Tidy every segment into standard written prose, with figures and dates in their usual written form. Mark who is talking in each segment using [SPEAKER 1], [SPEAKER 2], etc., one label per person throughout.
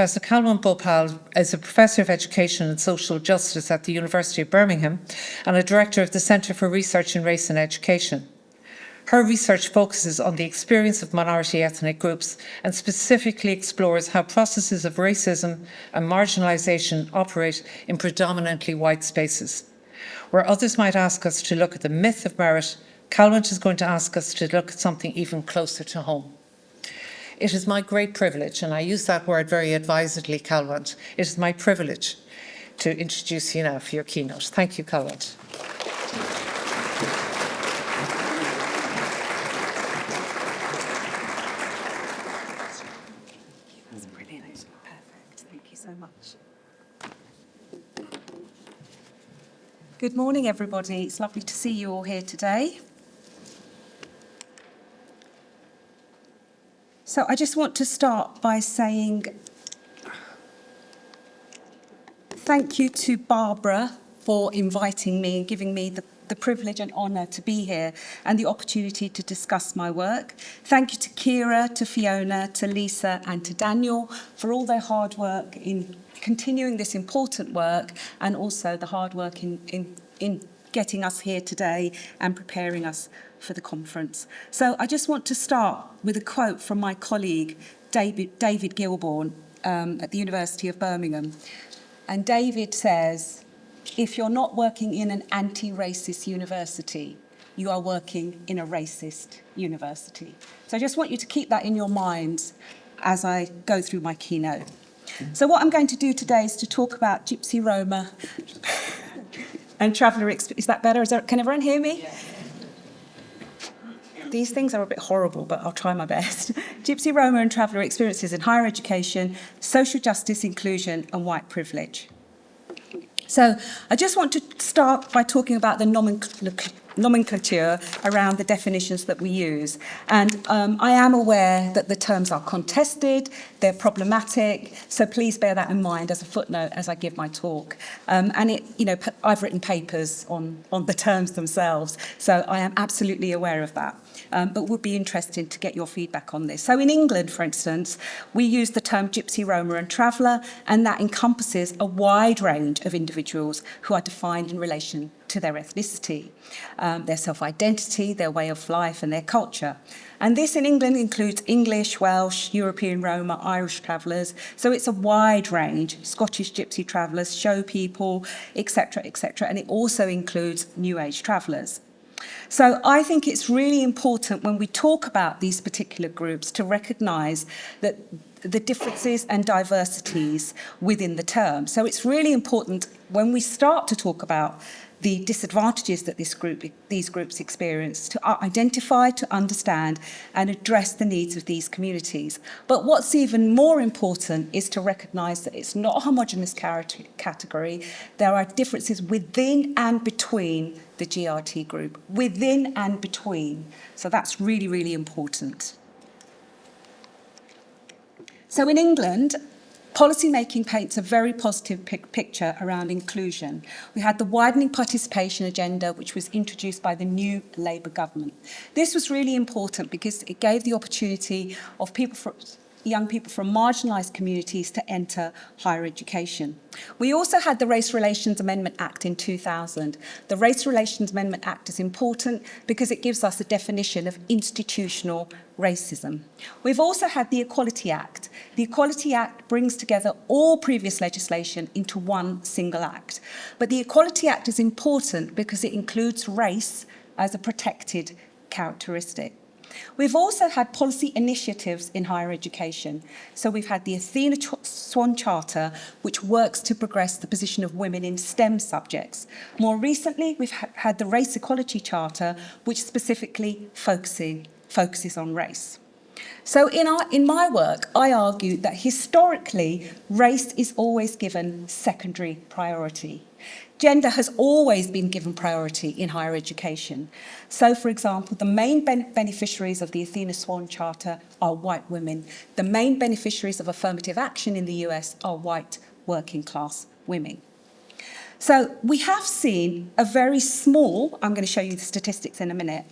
[SPEAKER 1] Professor Kalwant Bhopal is a Professor of Education and Social Justice at the University of Birmingham and a Director of the Centre for Research in Race and Education. Her research focuses on the experience of minority ethnic groups and specifically explores how processes of racism and marginalisation operate in predominantly white spaces. Where others might ask us to look at the myth of merit, Kalwant is going to ask us to look at something even closer to home. It is my great privilege, and I use that word very advisedly, Kalwant, it is my privilege to introduce you now for your keynote. Thank you, Kalwant.
[SPEAKER 2] That's brilliant. Perfect. Thank you so much. Good morning, everybody. It's lovely to see you all here today. So I just want to start by saying thank you to Barbara for inviting me and giving me the privilege and honour to be here and the opportunity to discuss my work. Thank you to Kira, to Fiona, to Lisa and to Daniel for all their hard work in continuing this important work and also the hard work in getting us here today and preparing us for the conference. So I just want to start with a quote from my colleague, David Gilbourne, at the University of Birmingham. And David says, if you're not working in an anti-racist university, you are working in a racist university. So I just want you to keep that in your minds as I go through my keynote. So what I'm going to do today is to talk about Gypsy, Roma, and Traveller experience. Is that better? Can everyone hear me? Yeah. These things are a bit horrible, but I'll try my best. Gypsy, Roma and Traveller experiences in higher education, social justice, inclusion and white privilege. So I just want to start by talking about the nomenclature around the definitions that we use. And I am aware that the terms are contested, they're problematic, so please bear that in mind as a footnote as I give my talk. I've written papers on the terms themselves, so I am absolutely aware of that. But would be interested to get your feedback on this. So in England, for instance, we use the term Gypsy, Roma and Traveller, and that encompasses a wide range of individuals who are defined in relation to their ethnicity, their self-identity, their way of life and their culture. And this in England includes English, Welsh, European Roma, Irish travellers. So it's a wide range, Scottish Gypsy travellers, show people, etc., etc. And it also includes New Age travellers. So I think it's really important when we talk about these particular groups to recognise that the differences and diversities within the term. So it's really important when we start to talk about the disadvantages that these groups experience, to identify, to understand and address the needs of these communities. But what's even more important is to recognise that it's not a homogenous category. There are differences within and between the GRT group, within and between. So that's really, really important. So in England, policymaking paints a very positive picture around inclusion. We had the widening participation agenda, which was introduced by the new Labour government. This was really important because it gave the opportunity of young people from marginalised communities to enter higher education. We also had the Race Relations Amendment Act in 2000. The Race Relations Amendment Act is important because it gives us a definition of institutional racism. We've also had the Equality Act. The Equality Act brings together all previous legislation into one single act. But the Equality Act is important because it includes race as a protected characteristic. We've also had policy initiatives in higher education. So we've had the Athena Swan Charter, which works to progress the position of women in STEM subjects. More recently, we've had the Race Equality Charter, which specifically focuses on race. So in my work, I argue that historically, race is always given secondary priority. Gender has always been given priority in higher education. So, for example, the main beneficiaries of the Athena Swan Charter are white women. The main beneficiaries of affirmative action in the US are white working class women. So we have seen a very small, I'm going to show you the statistics in a minute,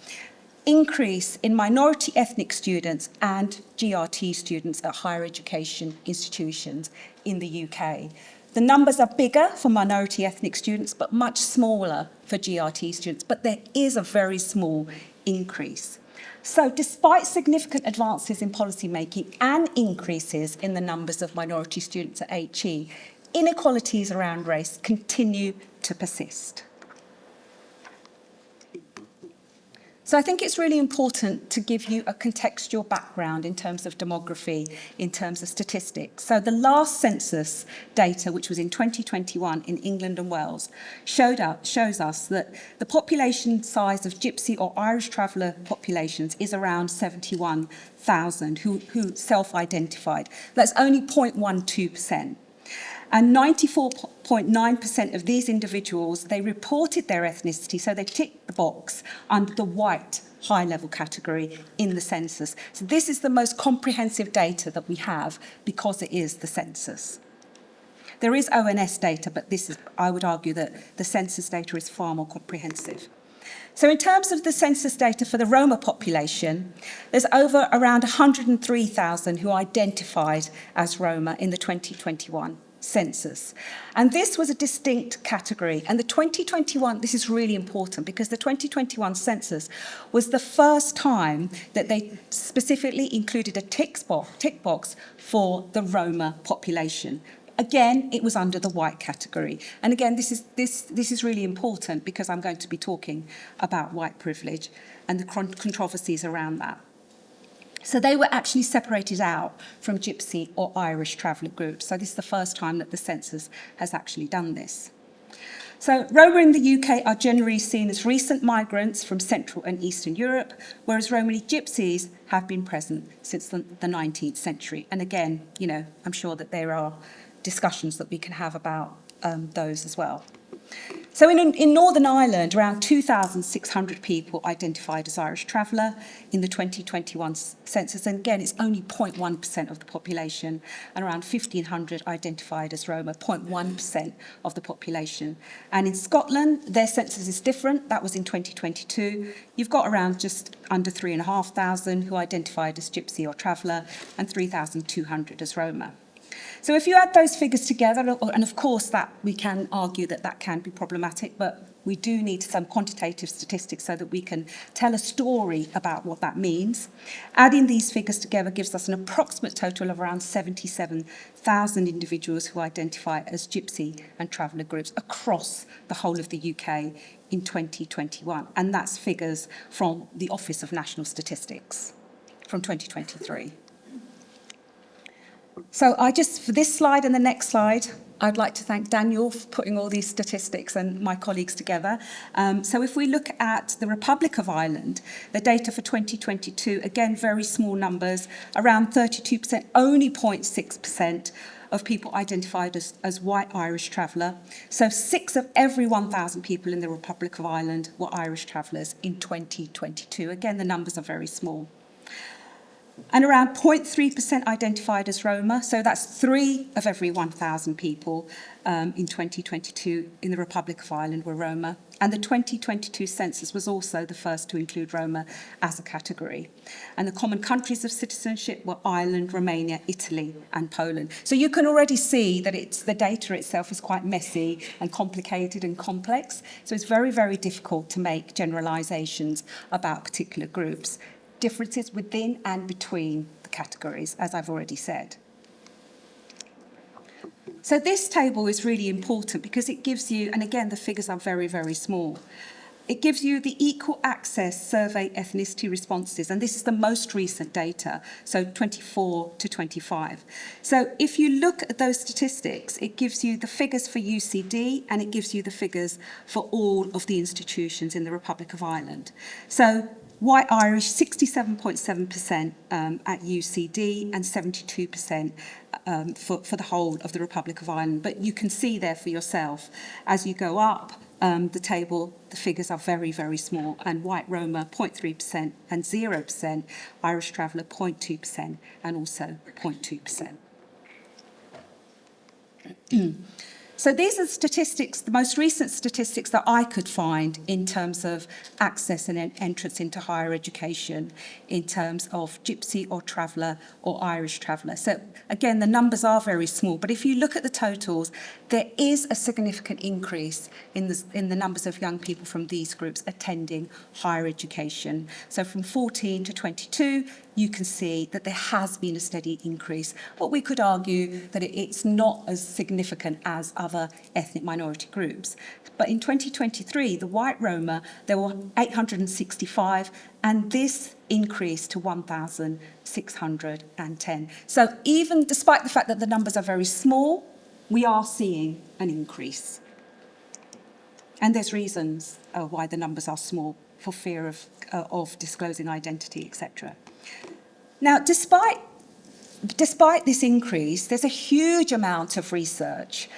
[SPEAKER 2] increase in minority ethnic students and GRT students at higher education institutions in the UK. The numbers are bigger for minority ethnic students, but much smaller for GRT students, but there is a very small increase. So despite significant advances in policy making and increases in the numbers of minority students at HE, inequalities around race continue to persist. So I think it's really important to give you a contextual background in terms of demography, in terms of statistics. So the last census data, which was in 2021 in England and Wales, shows us that the population size of Gypsy or Irish traveller populations is around 71,000 who self-identified. That's only 0.12%. And 94.9% of these individuals, they reported their ethnicity, so they ticked the box under the white high-level category in the census. So this is the most comprehensive data that we have because it is the census. There is ONS data, but this is, I would argue that the census data is far more comprehensive. So in terms of the census data for the Roma population, there's around 103,000 who identified as Roma in the 2021 census. And this was a distinct category. And the 2021, this is really important because the 2021 census was the first time that they specifically included a tick box for the Roma population. Again, it was under the white category. And again, this is really important because I'm going to be talking about white privilege and the controversies around that. So they were actually separated out from Gypsy or Irish traveller groups. So this is the first time that the census has actually done this. So Roma in the UK are generally seen as recent migrants from Central and Eastern Europe, whereas Romany Gypsies have been present since the 19th century. And again, you know, I'm sure that there are discussions that we can have about those as well. So in Northern Ireland, around 2,600 people identified as Irish traveller in the 2021 census. And again, it's only 0.1% of the population, and around 1,500 identified as Roma, 0.1% of the population. And in Scotland, their census is different. That was in 2022. You've got around just under 3,500 who identified as Gypsy or traveller, and 3,200 as Roma. So if you add those figures together, and of course that we can argue that that can be problematic, but we do need some quantitative statistics so that we can tell a story about what that means. Adding these figures together gives us an approximate total of around 77,000 individuals who identify as Gypsy and traveller groups across the whole of the UK in 2021. And that's figures from the Office of National Statistics from 2023. So for this slide and the next slide, I'd like to thank Daniel for putting all these statistics and my colleagues together. So if we look at the Republic of Ireland, the data for 2022, again, very small numbers, around 32%, only 0.6% of people identified as white Irish traveller. So 6 of every 1,000 people in the Republic of Ireland were Irish travellers in 2022. Again, the numbers are very small. And around 0.3% identified as Roma, so that's 3 of every 1,000 people in 2022 in the Republic of Ireland were Roma. And the 2022 census was also the first to include Roma as a category. And the common countries of citizenship were Ireland, Romania, Italy, and Poland. So you can already see that the data itself is quite messy and complicated and complex. So it's very, very difficult to make generalisations about particular groups. Differences within and between the categories, as I've already said. So this table is really important because it gives you, and again, the figures are very, very small. It gives you the Equal Access Survey ethnicity responses, and this is the most recent data, so 24 to 25. So if you look at those statistics, it gives you the figures for UCD and it gives you the figures for all of the institutions in the Republic of Ireland. So white Irish, 67.7% at UCD and 72% for the whole of the Republic of Ireland. But you can see there for yourself, as you go up the table, the figures are very, very small. And white Roma, 0.3% and 0%, Irish traveller, 0.2% and also 0.2%. So these are statistics, the most recent statistics that I could find in terms of access and entrance into higher education, in terms of Gypsy or Traveller or Irish Traveller. So again, the numbers are very small, but if you look at the totals, there is a significant increase in the numbers of young people from these groups attending higher education. So from 14 to 22, you can see that there has been a steady increase. But we could argue that it's not as significant as other ethnic minority groups. But in 2023, the white Roma, there were 865, and this increased to 1,610. So even despite the fact that the numbers are very small, we are seeing an increase. And there's reasons why the numbers are small, for fear of disclosing identity, etc. Now, despite this increase, there's a huge amount of research,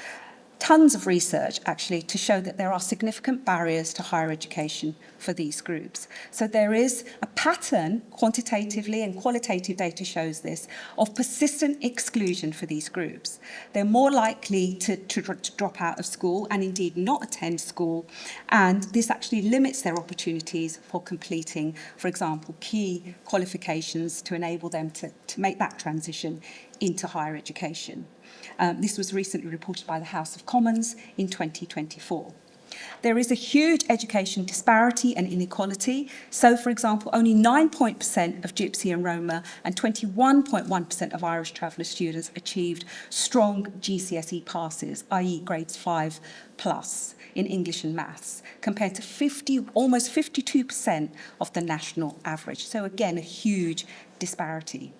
[SPEAKER 2] tons of research actually, to show that there are significant barriers to higher education for these groups. So there is a pattern, quantitatively, and qualitative data shows this, of persistent exclusion for these groups. They're more likely to drop out of school and indeed not attend school, and this actually limits their opportunities for completing, for example, key qualifications to enable them to make that transition into higher education. This was recently reported by the House of Commons in 2024. There is a huge education disparity and inequality. So, for example, only 9% of Gypsy and Roma and 21.1% of Irish Traveller students achieved strong GCSE passes, i.e. grades 5 plus in English and maths, compared to almost 52% of the national average. So again, a huge disparity.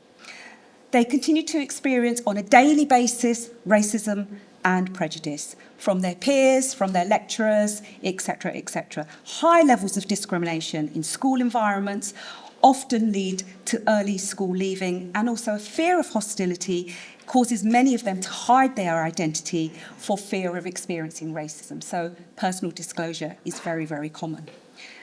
[SPEAKER 2] They continue to experience on a daily basis racism and prejudice from their peers, from their lecturers, etc., etc. High levels of discrimination in school environments often lead to early school leaving, and also a fear of hostility causes many of them to hide their identity for fear of experiencing racism. So personal disclosure is very, very common.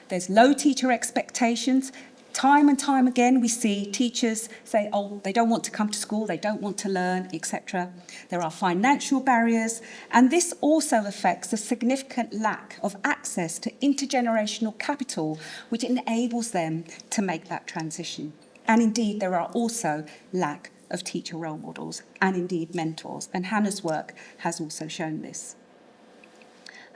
[SPEAKER 2] There's low teacher expectations. Time and time again, we see teachers say, oh, they don't want to come to school, they don't want to learn, etc. There are financial barriers, and this also affects a significant lack of access to intergenerational capital, which enables them to make that transition. And indeed, there are also lack of teacher role models and indeed mentors, and Hannah's work has also shown this.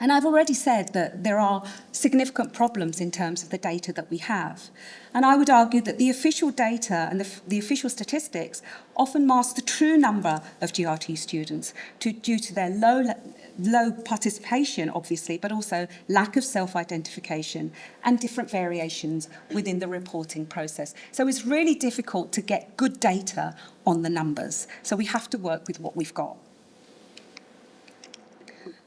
[SPEAKER 2] And I've already said that there are significant problems in terms of the data that we have. And I would argue that the official data and the official statistics often mask the true number of GRT students due to their low participation, obviously, but also lack of self-identification and different variations within the reporting process. So it's really difficult to get good data on the numbers. So we have to work with what we've got.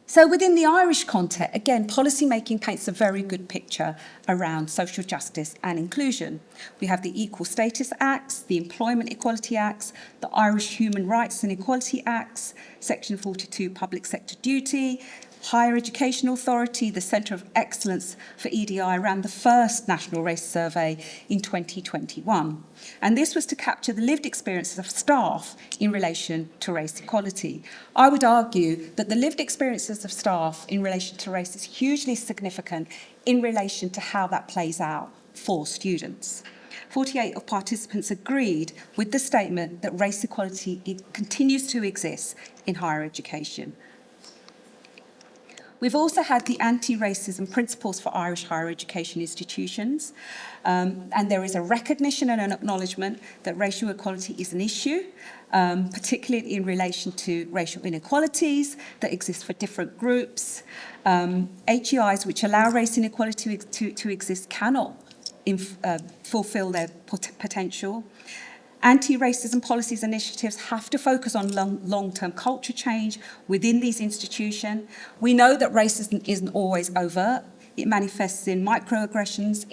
[SPEAKER 2] So within the Irish context, again, policymaking paints a very good picture around social justice and inclusion. We have the Equal Status Acts, the Employment Equality Acts, the Irish Human Rights and Equality Acts, Section 42 Public Sector Duty, Higher Education Authority, the Centre of Excellence for EDI ran the first National Race Survey in 2021. And this was to capture the lived experiences of staff in relation to race equality. I would argue that the lived experiences of staff in relation to race is hugely significant in relation to how that plays out for students. 48 of participants agreed with the statement that race equality continues to exist in higher education. We've also had the anti-racism principles for Irish higher education institutions, and there is a recognition and an acknowledgement that racial equality is an issue, particularly in relation to racial inequalities that exist for different groups. HEIs which allow race inequality to exist cannot fulfil their potential. Anti-racism policies and initiatives have to focus on long-term culture change within these institutions. We know that racism isn't always overt. It manifests in microaggressions,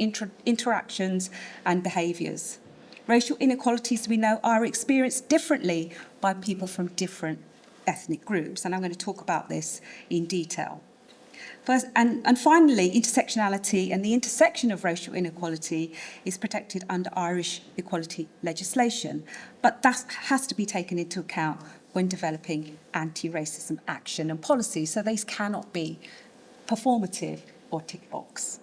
[SPEAKER 2] interactions, and behaviours. Racial inequalities, we know, are experienced differently by people from different ethnic groups, and I'm going to talk about this in detail. First, and finally, intersectionality and the intersection of racial inequality is protected under Irish equality legislation, but that has to be taken into account when developing anti-racism action and policy. So these cannot be performative or tick box.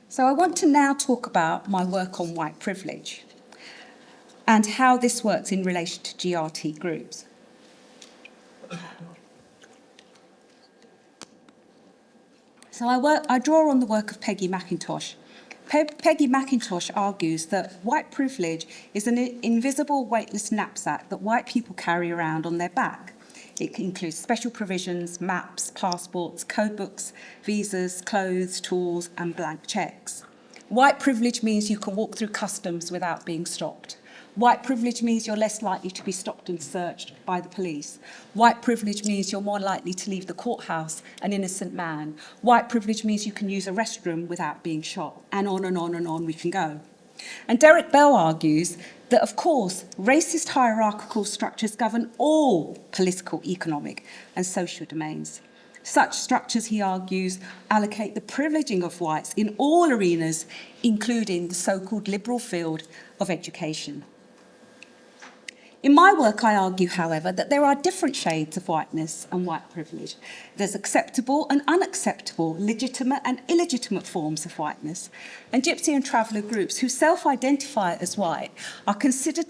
[SPEAKER 2] So I want to now talk about my work on white privilege and how this works in relation to GRT groups. So I draw on the work of Peggy McIntosh. Peggy McIntosh argues that white privilege is an invisible, weightless knapsack that white people carry around on their back. It includes special provisions, maps, passports, code books, visas, clothes, tools, and blank cheques. White privilege means you can walk through customs without being stopped. White privilege means you're less likely to be stopped and searched by the police. White privilege means you're more likely to leave the courthouse an innocent man. White privilege means you can use a restroom without being shot. And on we can go. And Derek Bell argues that, of course, racist hierarchical structures govern all political, economic, and social domains. Such structures, he argues, allocate the privileging of whites in all arenas, including the so-called liberal field of education. In my work, I argue, however, that there are different shades of whiteness and white privilege. There's acceptable and unacceptable, legitimate and illegitimate forms of whiteness. And Gypsy and Traveller groups who self-identify as white are considered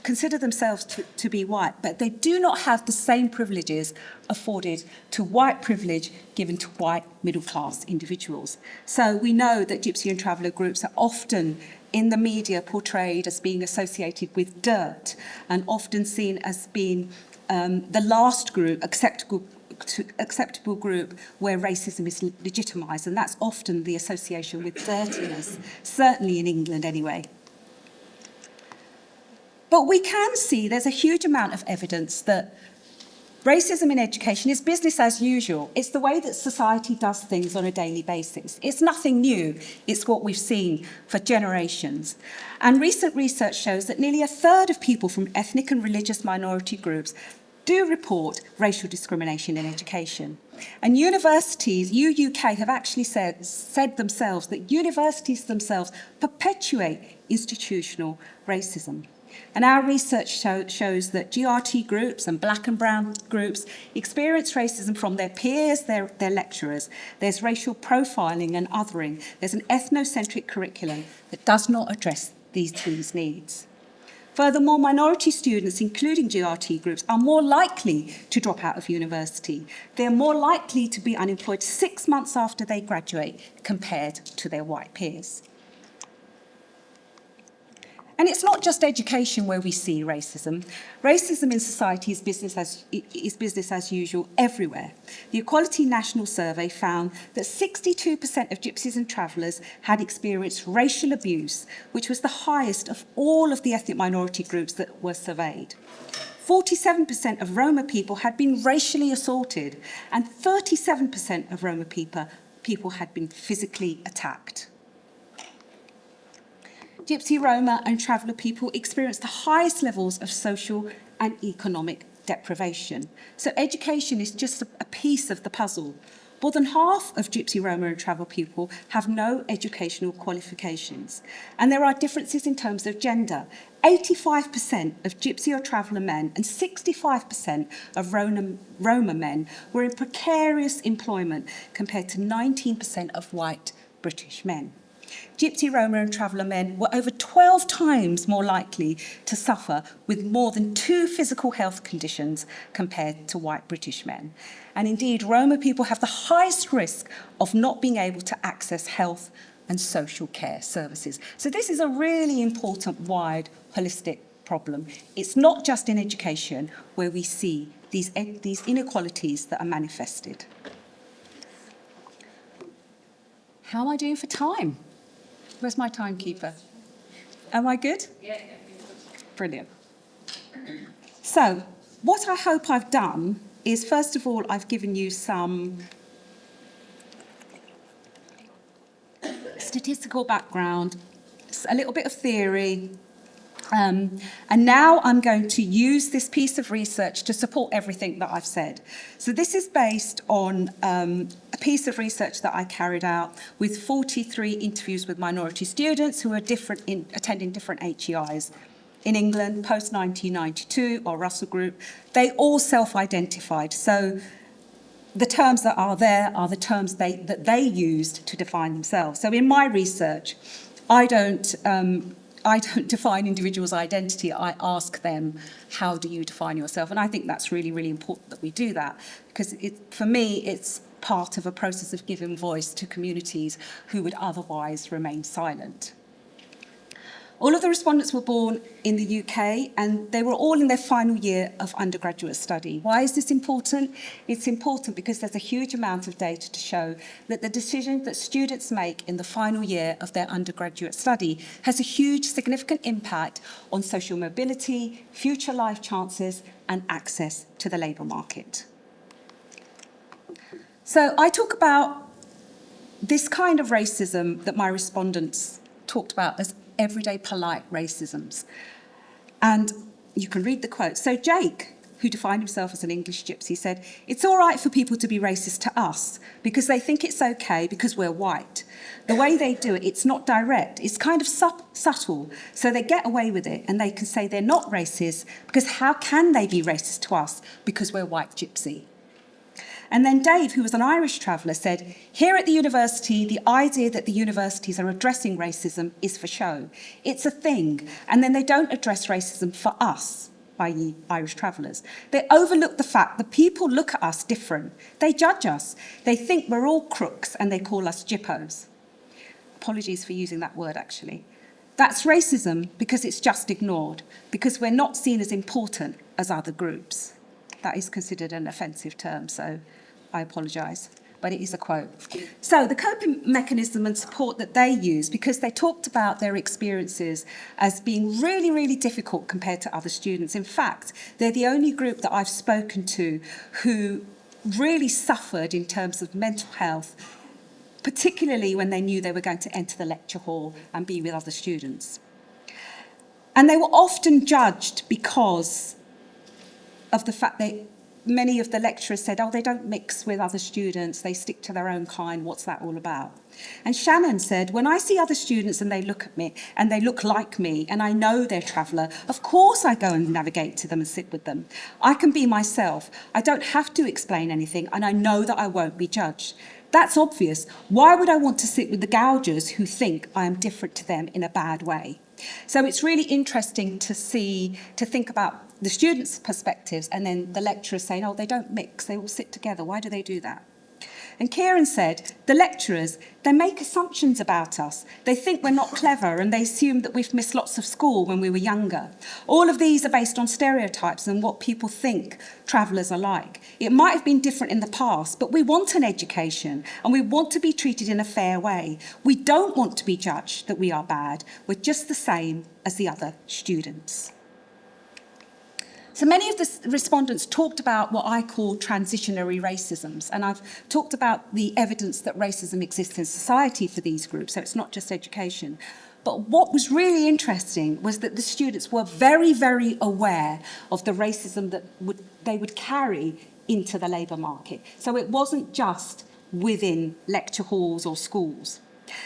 [SPEAKER 2] consider themselves to be white, but they do not have the same privileges afforded to white privilege given to white middle-class individuals. So we know that Gypsy and Traveller groups are often in the media portrayed as being associated with dirt and often seen as being the last group, acceptable group where racism is legitimised, and that's often the association with dirtiness, certainly in England anyway. But we can see there's a huge amount of evidence that racism in education is business as usual. It's the way that society does things on a daily basis. It's nothing new. It's what we've seen for generations. And recent research shows that nearly a third of people from ethnic and religious minority groups do report racial discrimination in education. And universities, UUK, have actually said themselves that universities themselves perpetuate institutional racism. And our research shows that GRT groups and black and brown groups experience racism from their peers, their lecturers. There's racial profiling and othering. There's an ethnocentric curriculum that does not address these needs. Furthermore, minority students, including GRT groups, are more likely to drop out of university. They're more likely to be unemployed 6 months after they graduate compared to their white peers. And it's not just education where we see racism. Racism in society is business as usual everywhere. The Equality National Survey found that 62% of Gypsies and Travellers had experienced racial abuse, which was the highest of all of the ethnic minority groups that were surveyed. 47% of Roma people had been racially assaulted, and 37% of Roma people had been physically attacked. Gypsy, Roma and Traveller people experience the highest levels of social and economic deprivation. So education is just a piece of the puzzle. More than half of Gypsy, Roma and Traveller people have no educational qualifications. And there are differences in terms of gender. 85% of Gypsy or Traveller men and 65% of Roma men were in precarious employment compared to 19% of white British men. Gypsy, Roma and Traveller men were over 12 times more likely to suffer with more than 2 physical health conditions compared to white British men. And indeed, Roma people have the highest risk of not being able to access health and social care services. So this is a really important, wide, holistic problem. It's not just in education where we see these inequalities that are manifested. How am I doing for time? Where's my timekeeper? Am I good? Yeah. Brilliant. So, what I hope I've done is, first of all, I've given you some statistical background, a little bit of theory, and now I'm going to use this piece of research to support everything that I've said. So this is based on a piece of research that I carried out with 43 interviews with minority students who are attending different HEIs in England, post-1992, or Russell Group, they all self-identified. So the terms that are there are the terms that they used to define themselves. So in my research, I don't define individuals' identity. I ask them, how do you define yourself? And I think that's really, really important that we do that, because for me, it's part of a process of giving voice to communities who would otherwise remain silent. All of the respondents were born in the UK, and they were all in their final year of undergraduate study. Why is this important? It's important because there's a huge amount of data to show that the decision that students make in the final year of their undergraduate study has a huge, significant impact on social mobility, future life chances, and access to the labour market. So I talk about this kind of racism that my respondents talked about as everyday polite racisms. And you can read the quote. So Jake, who defined himself as an English gypsy, said, "It's all right for people to be racist to us because they think it's okay because we're white. The way they do it, it's not direct. It's kind of subtle. So they get away with it and they can say they're not racist because how can they be racist to us because we're white gypsy?" And then Dave, who was an Irish traveller, said, "Here at the university, the idea that the universities are addressing racism is for show. It's a thing, and then they don't address racism for us, i.e. Irish travellers. They overlook the fact that people look at us different. They judge us. They think we're all crooks, and they call us jippos." Apologies for using that word, actually. That's racism because it's just ignored, because we're not seen as important as other groups. That is considered an offensive term, so I apologise, but it is a quote. So the coping mechanism and support that they use, because they talked about their experiences as being really, really difficult compared to other students. In fact, they're the only group that I've spoken to who really suffered in terms of mental health, particularly when they knew they were going to enter the lecture hall and be with other students. And they were often judged because of the fact that many of the lecturers said, "Oh, they don't mix with other students, they stick to their own kind, what's that all about?" And Shannon said, "When I see other students and they look at me and they look like me and I know they're traveller, of course I go and navigate to them and sit with them. I can be myself. I don't have to explain anything and I know that I won't be judged. That's obvious. Why would I want to sit with the gougers who think I am different to them in a bad way?" So it's really interesting to think about the students' perspectives and then the lecturers saying, "Oh, they don't mix, they all sit together. Why do they do that?" And Kieran said, "The lecturers, they make assumptions about us. They think we're not clever and they assume that we've missed lots of school when we were younger. All of these are based on stereotypes and what people think travellers are like. It might have been different in the past, but we want an education and we want to be treated in a fair way. We don't want to be judged that we are bad. We're just the same as the other students." So many of the respondents talked about what I call transitionary racisms, and I've talked about the evidence that racism exists in society for these groups, so it's not just education. But what was really interesting was that the students were very, very aware of the racism that they would carry into the labour market. So it wasn't just within lecture halls or schools.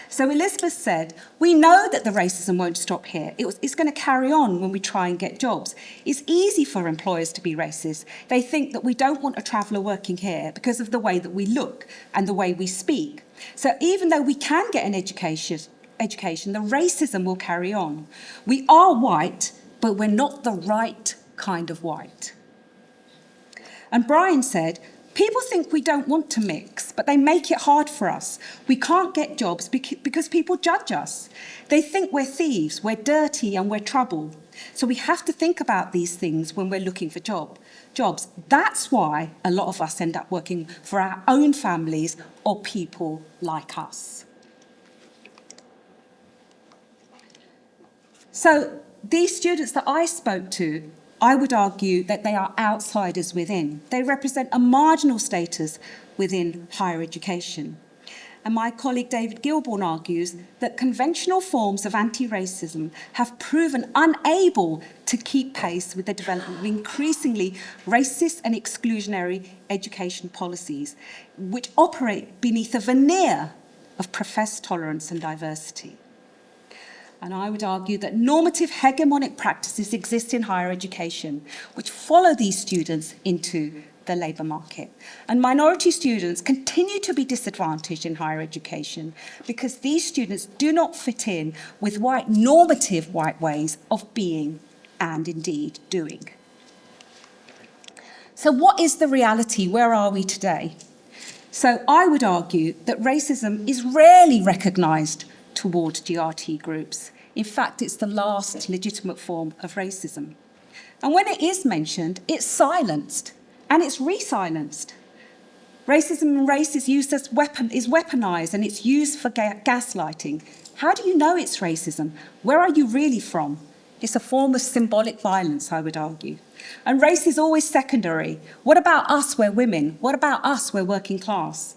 [SPEAKER 2] So Elizabeth said, "We know that the racism won't stop here. It's going to carry on when we try and get jobs. It's easy for employers to be racist. They think that we don't want a traveller working here because of the way that we look and the way we speak. So even though we can get an education, the racism will carry on. We are white, but we're not the right kind of white." And Brian said, "People think we don't want to mix, but they make it hard for us. We can't get jobs because people judge us. They think we're thieves, we're dirty and we're trouble. So we have to think about these things when we're looking for jobs. That's why a lot of us end up working for our own families or people like us." So these students that I spoke to, I would argue that they are outsiders within. They represent a marginal status within higher education. And my colleague David Gilbourne argues that conventional forms of anti-racism have proven unable to keep pace with the development of increasingly racist and exclusionary education policies, which operate beneath a veneer of professed tolerance and diversity. And I would argue that normative hegemonic practices exist in higher education, which follow these students into the labour market. And minority students continue to be disadvantaged in higher education because these students do not fit in with normative white ways of being and indeed doing. So what is the reality? Where are we today? So I would argue that racism is rarely recognised towards GRT groups. In fact, it's the last legitimate form of racism. And when it is mentioned, it's silenced and it's re-silenced. Racism and race is used as is weaponised and it's used for gaslighting. How do you know it's racism? Where are you really from? It's a form of symbolic violence, I would argue. And race is always secondary. What about us, we're women? What about us, we're working class?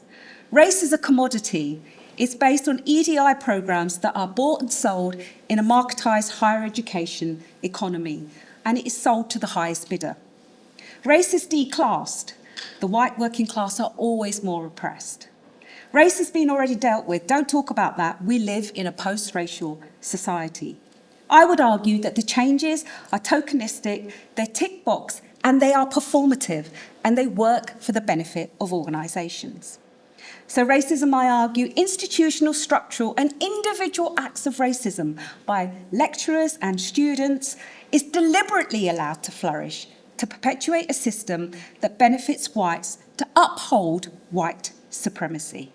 [SPEAKER 2] Race is a commodity. It's based on EDI programmes that are bought and sold in a marketised higher education economy, and it is sold to the highest bidder. Race is declassed. The white working class are always more oppressed. Race has been already dealt with. Don't talk about that. We live in a post-racial society. I would argue that the changes are tokenistic, they're tick box, and they are performative, and they work for the benefit of organisations. So racism, I argue, institutional, structural, and individual acts of racism by lecturers and students is deliberately allowed to flourish, to perpetuate a system that benefits whites, to uphold white supremacy.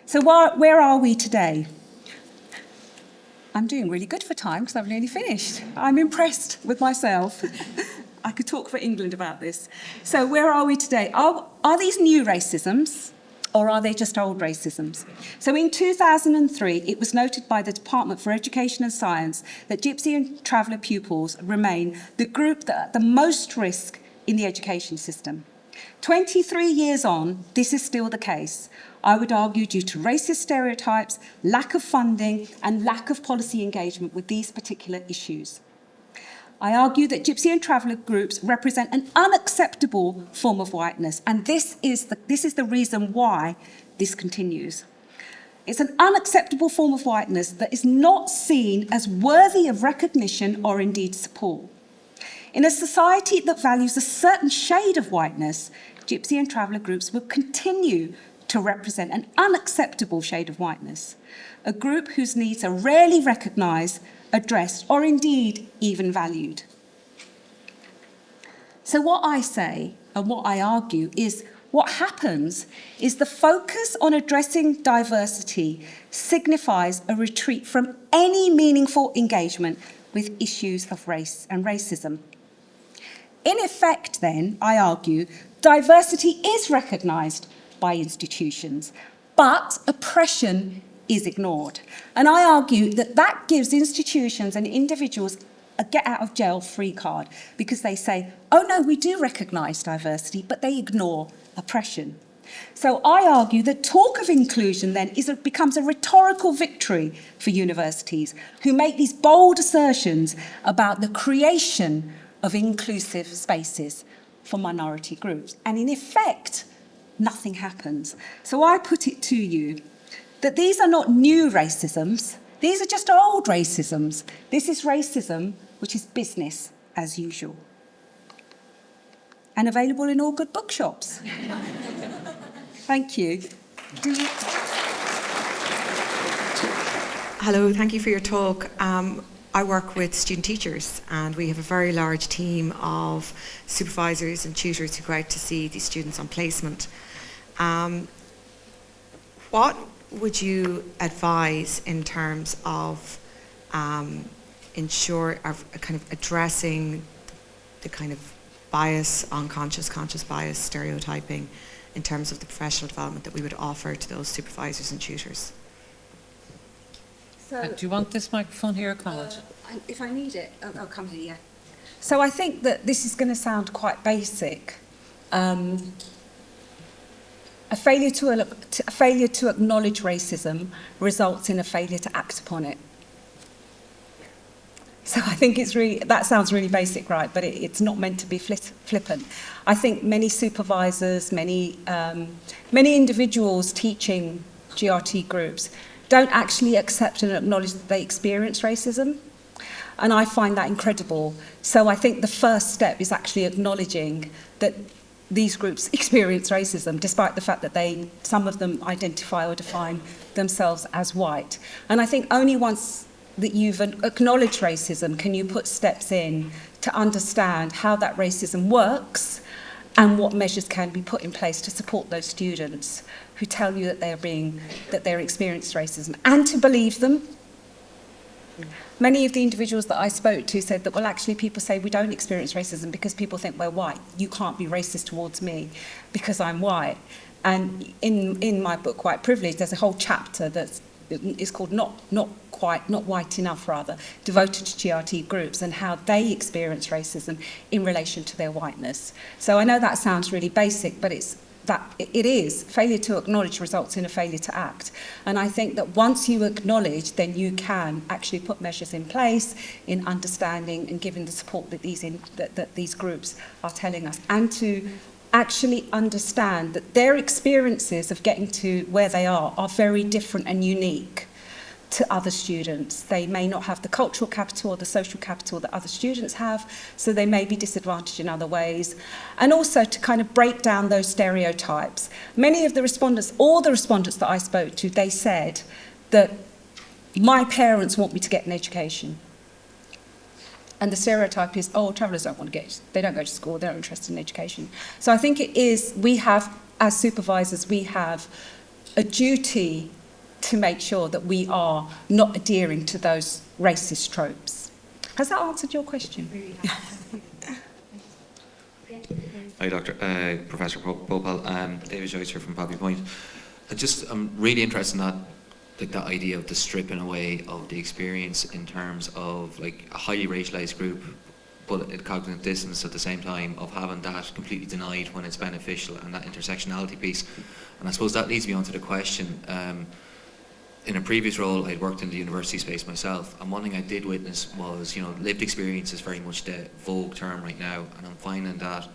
[SPEAKER 2] So where are we today? I'm doing really good for time because I've nearly finished. I'm impressed with myself. I could talk for England about this. So where are we today? Are these new racisms or are they just old racisms? So in 2003, it was noted by the Department for Education and Science that Gypsy and Traveller pupils remain the group that are at the most risk in the education system. 23 years on, this is still the case. I would argue due to racist stereotypes, lack of funding, and lack of policy engagement with these particular issues. I argue that Gypsy and Traveller groups represent an unacceptable form of whiteness, and this is the reason why this continues. It's an unacceptable form of whiteness that is not seen as worthy of recognition or indeed support. In a society that values a certain shade of whiteness, Gypsy and Traveller groups will continue to represent an unacceptable shade of whiteness, a group whose needs are rarely recognised, addressed, or indeed even valued. So what I say and what I argue is what happens is the focus on addressing diversity signifies a retreat from any meaningful engagement with issues of race and racism. In effect, then, I argue, diversity is recognised by institutions, but oppression is ignored. And I argue that that gives institutions and individuals a get-out-of-jail-free card because they say, oh no, we do recognise diversity, but they ignore oppression. So I argue that talk of inclusion then becomes a rhetorical victory for universities who make these bold assertions about the creation of inclusive spaces for minority groups. And in effect, nothing happens. So I put it to you that these are not new racisms, these are just old racisms. This is racism, which is business as usual. And available in all good bookshops. Thank you.
[SPEAKER 3] Hello, thank you for your talk. I work with student teachers and we have a very large team of supervisors and tutors who go out to see these students on placement. What would you advise in terms of addressing the kind of bias, unconscious, conscious bias, stereotyping in terms of the professional development that we would offer to those supervisors and tutors?
[SPEAKER 1] Do you want this microphone here, Colin?
[SPEAKER 2] If I need it, I'll come here, yeah. So I think that this is going to sound quite basic. A failure to acknowledge racism results in a failure to act upon it. So I think that sounds really basic, right? But it's not meant to be flippant. I think many supervisors, many individuals teaching GRT groups don't actually accept and acknowledge that they experience racism. And I find that incredible. So I think the first step is actually acknowledging that these groups experience racism, despite the fact that some of them identify or define themselves as white. And I think only once that you've acknowledged racism can you put steps in to understand how that racism works and what measures can be put in place to support those students who tell you that they're experiencing racism, and to believe them. Many of the individuals that I spoke to said that, well, actually people say we don't experience racism because people think we're white. You can't be racist towards me because I'm white. And in my book, White Privilege, there's a whole chapter that is called Not White Enough, devoted to GRT groups and how they experience racism in relation to their whiteness. So I know that sounds really basic, but it is. Failure to acknowledge results in a failure to act. And I think that once you acknowledge, then you can actually put measures in place in understanding and giving the support that these groups are telling us, and to actually understand that their experiences of getting to where they are very different and unique to other students. They may not have the cultural capital or the social capital that other students have, so they may be disadvantaged in other ways. And also to kind of break down those stereotypes. Many of the respondents, all the respondents that I spoke to, they said that my parents want me to get an education. And the stereotype is, oh, travellers don't want to they don't go to school, they're not interested in education. So I think it is, we have, as supervisors, we have a duty to make sure that we are not adhering to those racist tropes. Has that answered your question?
[SPEAKER 4] Hi, Professor Bhopal. David Joyce here from Poppy Point. I'm really interested in that idea of the stripping away of the experience in terms of like a highly racialized group, but at cognitive distance at the same time, of having that completely denied when it's beneficial, and that intersectionality piece. And I suppose that leads me on to the question. In a previous role, I'd worked in the university space myself, and one thing I did witness was, lived experience is very much the vogue term right now, and I'm finding that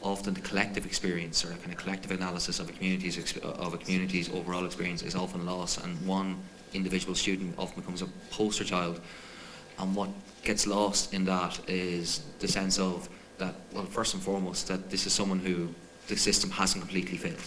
[SPEAKER 4] often the collective experience, or a kind of collective analysis of a community's overall experience, is often lost, and one individual student often becomes a poster child. And what gets lost in that is the sense of that, well, first and foremost, that this is someone who the system hasn't completely failed.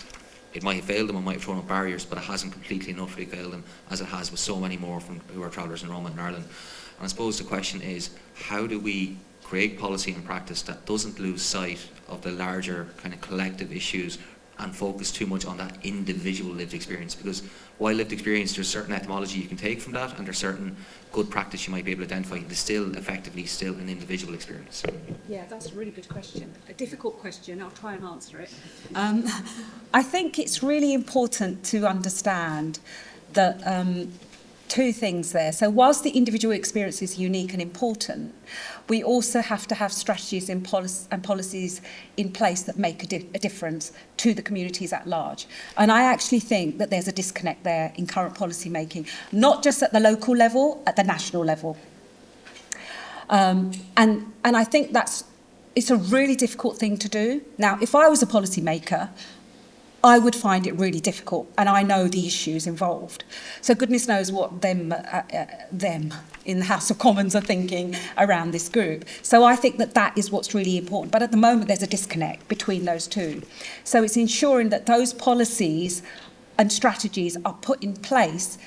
[SPEAKER 4] It might have failed them, it might have thrown up barriers, but it hasn't completely and utterly failed them, as it has with so many more who are Travellers and Roma in Ireland. And I suppose the question is, how do we create policy and practice that doesn't lose sight of the larger kind of collective issues and focus too much on that individual lived experience? Because while lived experience, there's certain etymology you can take from that, and there's certain good practice you might be able to identify. It's still effectively an individual experience.
[SPEAKER 2] Yeah, that's a really good question. A difficult question. I'll try and answer it. I think it's really important to understand that two things there. So whilst the individual experience is unique and important, we also have to have strategies and policies in place that make a difference to the communities at large. And I actually think that there's a disconnect there in current policy making, not just at the local level, at the national level. And I think it's a really difficult thing to do. Now, if I was a policymaker, I would find it really difficult, and I know the issues involved. So goodness knows what them in the House of Commons are thinking around this group. So I think that is what's really important. But at the moment, there's a disconnect between those two. So it's ensuring that those policies and strategies are put in place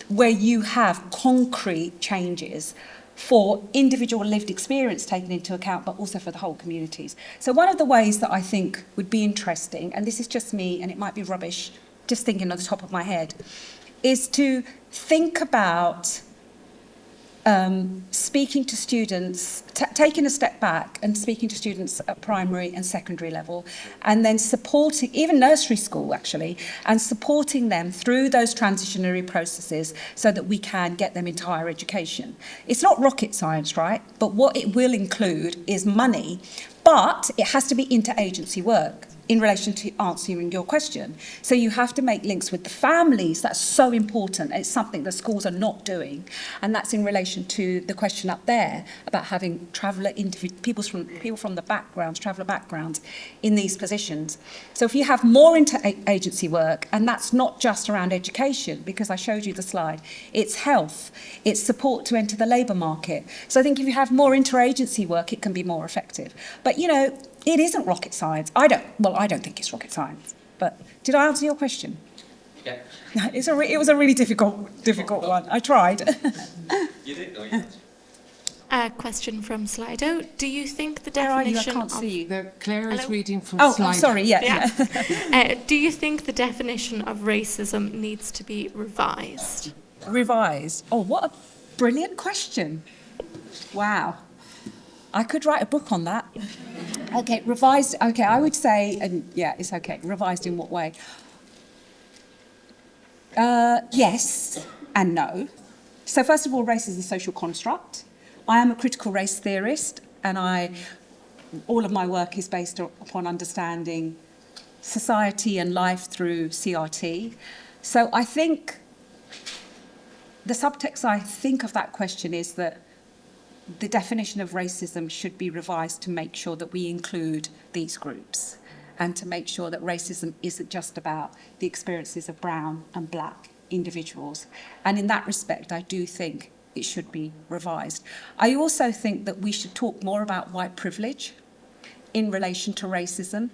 [SPEAKER 2] where you have concrete changes for individual lived experience taken into account, but also for the whole communities. So one of the ways that I think would be interesting, and this is just me, and it might be rubbish, just thinking on the top of my head, is to think about speaking to students, taking a step back and speaking to students at primary and secondary level, and then supporting, even nursery school actually, and supporting them through those transitionary processes so that we can get them into higher education. It's not rocket science, right? But what it will include is money, but it has to be interagency work. in relation to answering your question. So you have to make links with the families. That's so important. It's something that schools are not doing. And that's in relation to the question up there about having people from the backgrounds, traveller backgrounds in these positions. So if you have more interagency work, and that's not just around education, because I showed you the slide, it's health, it's support to enter the labour market. So I think if you have more interagency work, it can be more effective. But, you know, it isn't rocket science. I don't think it's rocket science. But did I answer your question?
[SPEAKER 4] Yeah.
[SPEAKER 2] It was a really difficult one. I tried.
[SPEAKER 4] You did? No, you didn't.
[SPEAKER 5] A question from Slido. Do you think the
[SPEAKER 2] Where are you? I
[SPEAKER 5] definition
[SPEAKER 2] can't see you.
[SPEAKER 6] Claire is
[SPEAKER 5] Hello?
[SPEAKER 6] reading from
[SPEAKER 2] Oh,
[SPEAKER 6] Slido.
[SPEAKER 2] sorry, yeah.
[SPEAKER 5] Do you think the definition of racism needs to be revised?
[SPEAKER 2] Revised. Oh, what a brilliant question. Wow. I could write a book on that. Okay, revised. Okay, I would say, and yeah, it's okay. Revised in what way? Yes and no. So first of all, race is a social construct. I am a critical race theorist, and all of my work is based upon understanding society and life through CRT. So I think the subtext I think of that question is that the definition of racism should be revised to make sure that we include these groups and to make sure that racism isn't just about the experiences of brown and black individuals. And in that respect, I do think it should be revised. I also think that we should talk more about white privilege in relation to racism,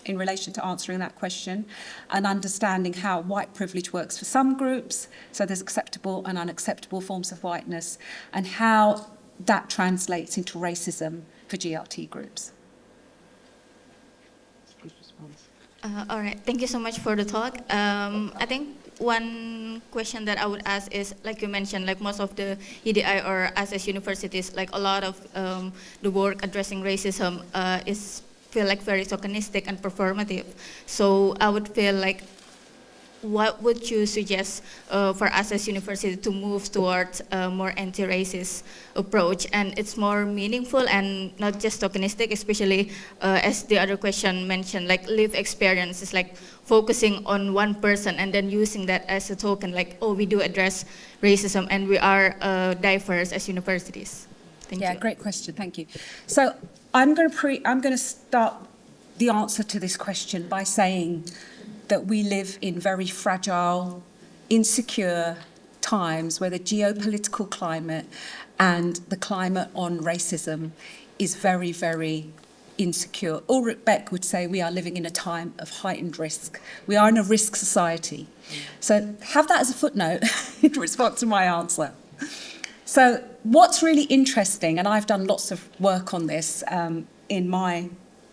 [SPEAKER 2] in relation to answering that question, and understanding how white privilege works for some groups, so there's acceptable and unacceptable forms of whiteness, and how that translates into racism for GLT groups.
[SPEAKER 7] All right, thank you so much for the talk. I think one question that I would ask is, like you mentioned, like most of the EDI or access universities, like a lot of the work addressing racism feel like very tokenistic and performative. So I would feel like, what would you suggest for us as university to move towards a more anti-racist approach, and it's more meaningful and not just tokenistic, especially as the other question mentioned, like lived experience is like focusing on one person and then using that as a token, like, oh, we do address racism and we are diverse as universities. Thank you.
[SPEAKER 2] Yeah, great question. Thank you. So I'm going to start the answer to this question by saying that we live in very fragile, insecure times where the geopolitical climate and the climate on racism is very, very insecure. Ulrich Beck would say we are living in a time of heightened risk. We are in a risk society. So have that as a footnote in response to my answer. So what's really interesting, and I've done lots of work on this in my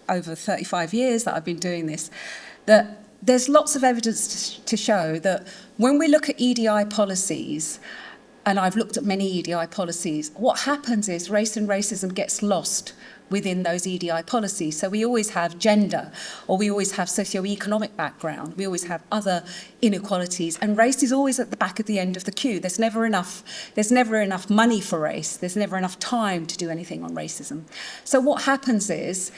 [SPEAKER 2] over 35 years that I've been doing this, that there's lots of evidence to show that when we look at EDI policies, and I've looked at many EDI policies, what happens is race and racism gets lost within those EDI policies. So we always have gender, or we always have socioeconomic background, we always have other inequalities, and race is always at the back of the end of the queue. There's never enough money for race, there's never enough time to do anything on racism. So what happens is,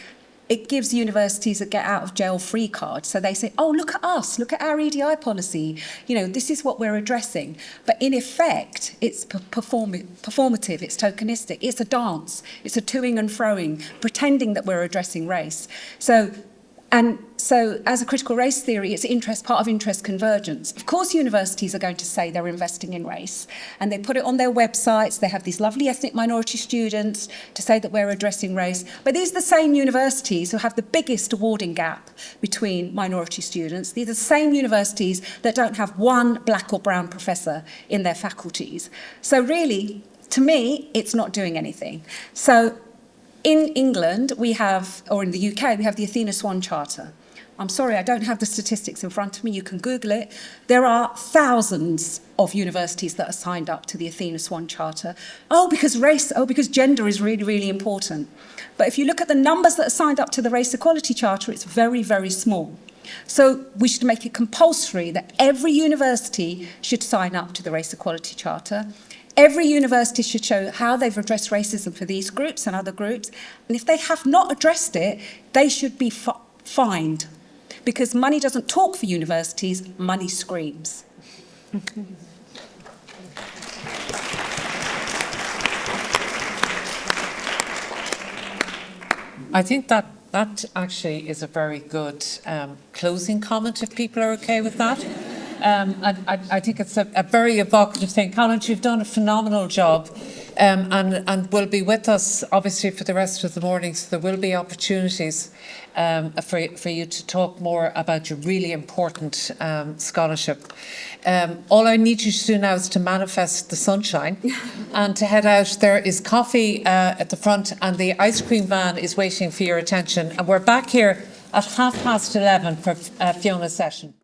[SPEAKER 2] it gives universities a get-out-of-jail-free card. So they say, oh, look at us, look at our EDI policy. You know, this is what we're addressing. But in effect, it's performative, it's tokenistic, it's a dance, it's a toing and froing, pretending that we're addressing race. So as a critical race theory, it's part of interest convergence. Of course, universities are going to say they're investing in race, and they put it on their websites. They have these lovely ethnic minority students to say that we're addressing race. But these are the same universities who have the biggest awarding gap between minority students. These are the same universities that don't have one black or brown professor in their faculties. So really, to me, it's not doing anything. So in England, or in the UK, we have the Athena Swan Charter. I'm sorry, I don't have the statistics in front of me. You can Google it. There are thousands of universities that are signed up to the Athena Swan Charter. Because gender is really, really important. But if you look at the numbers that are signed up to the Race Equality Charter, it's very, very small. So we should make it compulsory that every university should sign up to the Race Equality Charter. Every university should show how they've addressed racism for these groups and other groups. And if they have not addressed it, they should be fined. because money doesn't talk for universities, money screams.
[SPEAKER 1] I think that actually is a very good closing comment, if people are okay with that. And I think it's a very evocative thing. Kalwant, you've done a phenomenal job and will be with us, obviously, for the rest of the morning, so there will be opportunities for you to talk more about your really important scholarship. All I need you to do now is to manifest the sunshine and to head out. There is coffee at the front and the ice cream van is waiting for your attention. And we're back here at 11:30 for Fiona's session.